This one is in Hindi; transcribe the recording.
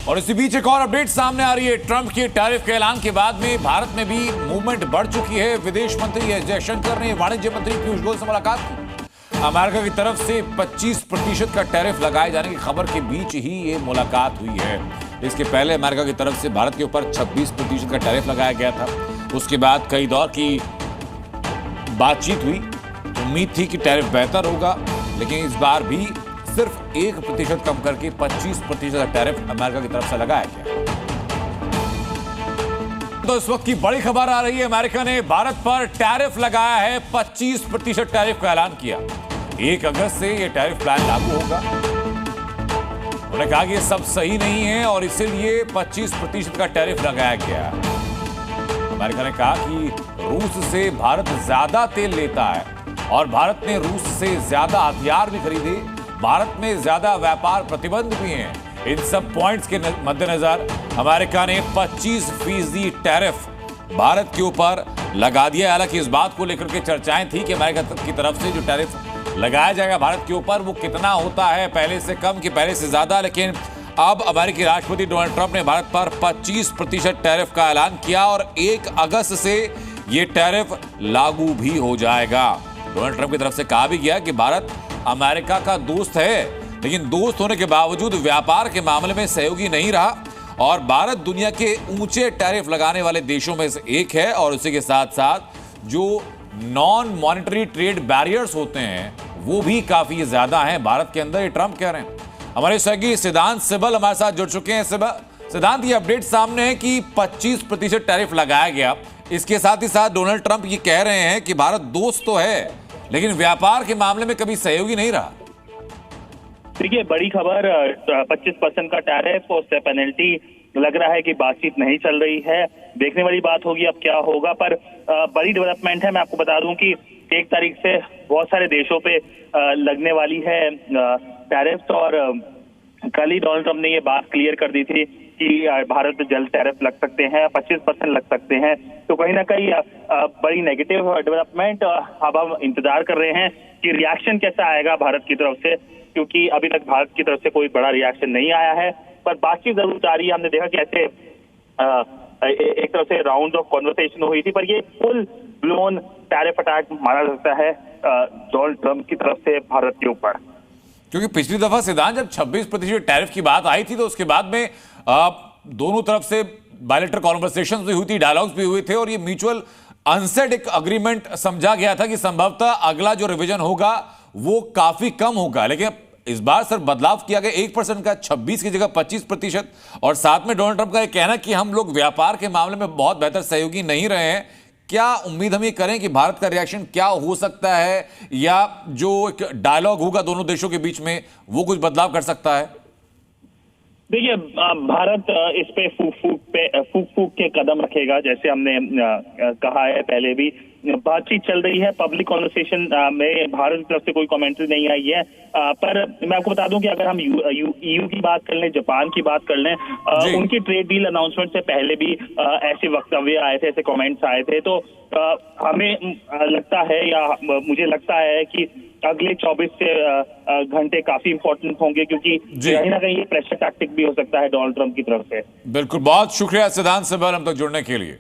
और इसी बीच एक और अपडेट सामने आ रही है। ट्रंप के टैरिफ के ऐलान के बाद में भारत में भी मूवमेंट बढ़ चुकी है। विदेश मंत्री एस जयशंकर ने वाणिज्य मंत्री पीयूष गोयल से मुलाकात की। अमेरिका की तरफ से 25% का टैरिफ लगाए जाने की खबर के बीच ही ये मुलाकात हुई है। इसके पहले अमेरिका की तरफ से भारत के ऊपर 26% का टैरिफ लगाया गया था। उसके बाद कई दौर की बातचीत हुई। उम्मीद थी कि टैरिफ बेहतर होगा, लेकिन इस बार भी सिर्फ 1% कम करके 25% का टैरिफ अमेरिका की तरफ से लगाया गया। तो इस वक्त की बड़ी खबर आ रही है, अमेरिका ने भारत पर टैरिफ लगाया है। 25% टैरिफ का ऐलान किया। 1 अगस्त से यह टैरिफ प्लान लागू होगा। उन्होंने कहा कि यह सब सही नहीं है और इसीलिए 25% का टैरिफ लगाया गया। अमेरिका ने कहा कि रूस से भारत ज्यादा तेल लेता है और भारत ने रूस से ज्यादा हथियार भी खरीदे। भारत में ज्यादा व्यापार प्रतिबंध भी हैं। इन सब पॉइंट्स के मद्देनजर अमेरिका ने 25% टैरिफ भारत के ऊपर लगा दिया। हालांकि इस बात को लेकर के चर्चाएं थी कि अमेरिका की तरफ से जो टैरिफ लगाया जाएगा भारत के ऊपर वो कितना होता है, पहले से कम कि पहले से ज्यादा। लेकिन अब अमेरिकी राष्ट्रपति डोनाल्ड ट्रंप ने भारत पर 25% टैरिफ का ऐलान किया और 1 अगस्त से ये टैरिफ लागू भी हो जाएगा। डोनाल्ड ट्रंप की तरफ से कहा भी गया कि भारत अमेरिका का दोस्त है, लेकिन दोस्त होने के बावजूद व्यापार के मामले में सहयोगी नहीं रहा और भारत दुनिया के ऊंचे टैरिफ लगाने वाले देशों में से एक है। और उसी के साथ साथ जो नॉन मॉनेटरी ट्रेड बैरियर्स होते हैं वो भी काफी ज्यादा हैं भारत के अंदर, ये ट्रंप कह रहे हैं। हमारे सहयोगी सिद्धांत सिबल हमारे साथ जुड़ चुके हैं। सिद्धांत, ये अपडेट सामने है कि 25% टैरिफ लगाया गया। इसके साथ ही साथ डोनाल्ड ट्रंप ये कह रहे हैं कि भारत दोस्त तो है, लेकिन व्यापार के मामले में कभी सहयोगी नहीं रहा। देखिए, बड़ी खबर 25% का टैरिफ और उससे पेनल्टी, लग रहा है कि बातचीत नहीं चल रही है। देखने वाली बात होगी अब क्या होगा, पर बड़ी डेवलपमेंट है। मैं आपको बता दूं कि 1 तारीख से बहुत सारे देशों पे लगने वाली है टैरिफ और कल ही डोनाल्ड ट्रंप ने ये बात क्लियर कर दी थी कि भारत में जल्द टैरिफ लग सकते हैं, 25% लग सकते हैं। तो कहीं ना कहीं बड़ी नेगेटिव डेवलपमेंट। अब हम इंतजार कर रहे हैं कि रिएक्शन कैसा आएगा भारत की तरफ से, क्योंकि अभी तक भारत की तरफ से कोई बड़ा रिएक्शन नहीं आया है। पर बातचीत जरूर जारी है। हमने देखा कि ऐसे एक तरफ से राउंड ऑफ कॉन्वर्सेशन हुई थी, पर ये फुल ब्लोन टैरिफ अटैक माना जाता है डोनाल्ड ट्रंप की तरफ से भारत के ऊपर। क्योंकि पिछली दफा सिद्धांत जब 26% टैरिफ की बात आई थी तो उसके बाद में दोनों तरफ से बायलैटरल कॉन्वर्सेशंस भी हुई थी, डायलॉग्स भी हुए थे और ये म्यूचुअल अनसेड एक अग्रीमेंट समझा गया था कि संभवतः अगला जो रिवीजन होगा वो काफी कम होगा। लेकिन इस बार सर बदलाव किया गया 1% का, 26 की जगह 25%। और साथ में डोनाल्ड ट्रंप का यह कहना कि हम लोग व्यापार के मामले में बहुत बेहतर सहयोगी नहीं रहे हैं। क्या उम्मीद हम ये करें कि भारत का रिएक्शन क्या हो सकता है, या जो एक डायलॉग होगा दोनों देशों के बीच में वो कुछ बदलाव कर सकता है? देखिए, भारत इस पे फूक के कदम रखेगा, जैसे हमने कहा है पहले भी। बातचीत चल रही है, पब्लिक कॉन्वर्सेशन में भारत की तरफ से कोई कमेंट्री नहीं आई है। पर मैं आपको बता दूं कि अगर हम ईयू की बात कर लें, जापान की बात कर लें, उनकी ट्रेड डील अनाउंसमेंट से पहले भी ऐसे वक्तव्य आए थे, ऐसे कमेंट्स आए थे। तो हमें लगता है, या मुझे लगता है कि अगले 24 घंटे काफी इंपॉर्टेंट होंगे, क्योंकि कहीं ना कहीं ये प्रेशर टैक्टिक भी हो सकता है डोनाल्ड ट्रंप की तरफ से। बिल्कुल, बहुत शुक्रिया सिद्धांत सिबल हम तक जुड़ने के लिए।